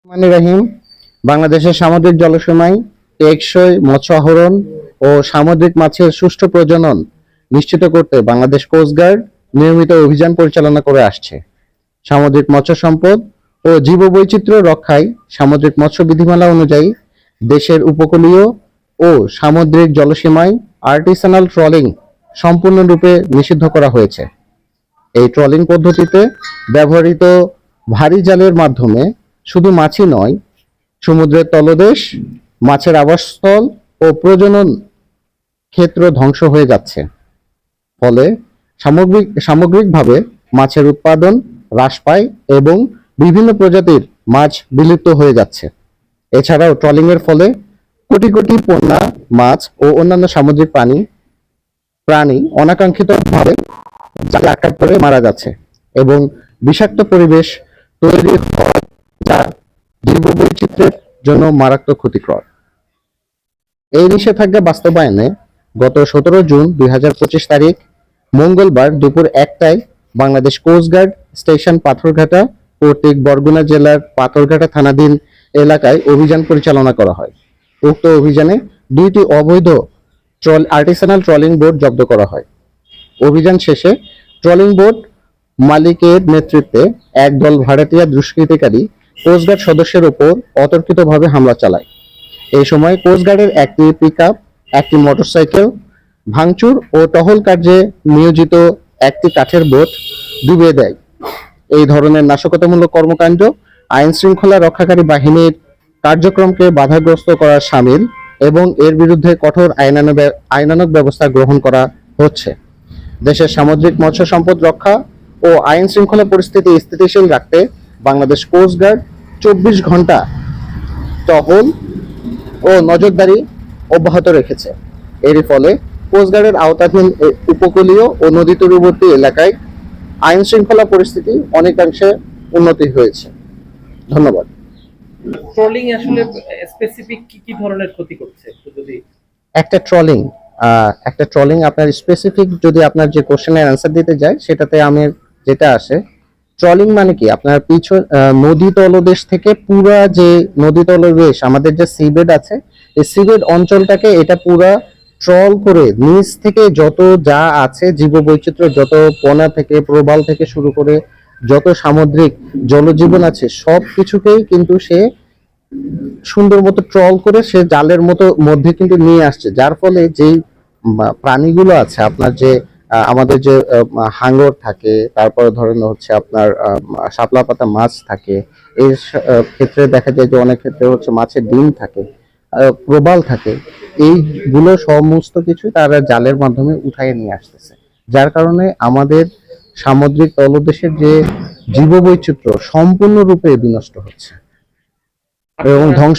রাহিম বাংলাদেশের সামুদ্রিক জলসীমায় টেকসই মৎস্য আহরণ ও সামুদ্রিক মাছের সুষ্ঠু প্রজনন নিশ্চিত করতে বাংলাদেশ কোস্টগার্ড নিয়মিত অভিযান পরিচালনা করে আসছে। সামুদ্রিক মৎস্য সম্পদ ও জীববৈচিত্র্য রক্ষায় সামুদ্রিক মৎস্য বিধিমালা অনুযায়ী দেশের উপকূলীয় ও সামুদ্রিক জলসীমায় আর্টিসানাল ট্রলিং সম্পূর্ণরূপে নিষিদ্ধ করা হয়েছে। এই ট্রলিং পদ্ধতিতে ব্যবহৃত ভারী জালের মাধ্যমে শুধু মাছই নয়, সমুদ্রের তলদেশ, মাছের আবাসস্থল ও প্রজনন ক্ষেত্র ধ্বংস হয়ে যাচ্ছে। ফলে সামগ্রিকভাবে মাছের উৎপাদন হ্রাস পায় এবং বিভিন্ন প্রজাতির মাছ বিলুপ্ত হয়ে যাচ্ছে। এছাড়াও ট্রলিং এর ফলে কোটি কোটি পোনা মাছ ও অন্যান্য সামুদ্রিক প্রাণী অনাকাঙ্ক্ষিতভাবে জালে আটকা পড়ে মারা যাচ্ছে এবং বিষাক্ত পরিবেশ তৈরি হয়, যা জীববৈচিত্র্যের জন্য মারাত্মক ক্ষতিকর। এই নিষেধাজ্ঞা বাস্তবায়নে গত 17 জুন 2025 তারিখ মঙ্গলবার দুপুর 1টায় বাংলাদেশ কোস্টগার্ড স্টেশন পাথরঘাটা কর্তৃক বরগুনা জেলার পাথরঘাটা থানাধীন এলাকায় অভিযান পরিচালনা করা হয়। উক্ত অভিযানে 2টি অবৈধ আর্টিসানাল ট্রলিং বোট জব্দ করা হয়। অভিযান শেষে ট্রলিং বোট মালিকের নেতৃত্বে একদল ভাড়াটিয়া দুষ্কৃতিকারী কোস্টগার্ড সদস্যের উপর অতর্কিতভাবে হামলা চালায়। এই সময় কোস্টগার্ডের একটি পিকআপ, একটি মোটরসাইকেল ভাঙচুর ও টহল কার্যে নিয়োজিত একটি কাঠের বোট ডুবিয়ে দেয়। এই ধরনের নাশকতামূলক কর্মকাণ্ড আইন শৃঙ্খলা রক্ষাকারী বাহিনীর কার্যক্রমকে বাধাগ্রস্ত করার শামিল এবং এর বিরুদ্ধে কঠোর আইনানুগ ব্যবস্থা গ্রহণ করা হচ্ছে। দেশের সামুদ্রিক মৎস্য সম্পদ রক্ষা ও আইন শৃঙ্খলা পরিস্থিতি স্থিতিশীল রাখতে বাংলাদেশ কোস্টগার্ড 24 ঘন্টা টহল ও নজরদারি অব্যাহত রেখেছে। এরই ফলে কোস্টগার্ডের আওতাধীন উপকূলীয় ও নদী তীরবর্তী এলাকায় আইন শৃঙ্খলা পরিস্থিতি অনেকাংশে উন্নতি হয়েছে। ধন্যবাদ। ট্রলিং আসলে স্পেসিফিক কি ধরনের ক্ষতি করছে যদি একটা ট্রলিং আপনার স্পেসিফিক যদি আপনার যে কোশ্চেনের অ্যান্সার দিতে যায় সেটাতে আমি যেটা আসে, ট্রলিং মানে কি আপনার নদী তলদেশ থেকে পুরা যে নদী তলদেশ আমাদের যে সিবেড আছে, এই সিবেড অঞ্চলটাকে এটা পুরা ট্রল করে নিচ থেকে যত যা আছে জীববৈচিত্র্য, যত পোনা থেকে প্রবাল থেকে শুরু করে যত সামুদ্রিক জলজীবন আছে সব কিছুকেই কিন্তু সে সুন্দর মতো ট্রল করে সে জালের মধ্যে কিন্তু নিয়ে আসছে। যার ফলে যেই প্রাণীগুলো আছে আপনার যে আমাদের যে হাঙ্গর থাকে, তারপরে ধরেন হচ্ছে আপনার শাপলা পাতা মাছ থাকে, এই ক্ষেত্রে দেখা যায় যে অনেক ক্ষেত্রে হচ্ছে মাছের ডিম থাকে, প্রবাল থাকে, এইগুলো সমস্ত কিছু তারা জালের মাধ্যমে উঠায় নিয়ে আসতেছে। যার কারণে আমাদের সামুদ্রিক তলদেশের যে জীববৈচিত্র্য সম্পূর্ণরূপে বিনষ্ট হচ্ছে এবং ধ্বংস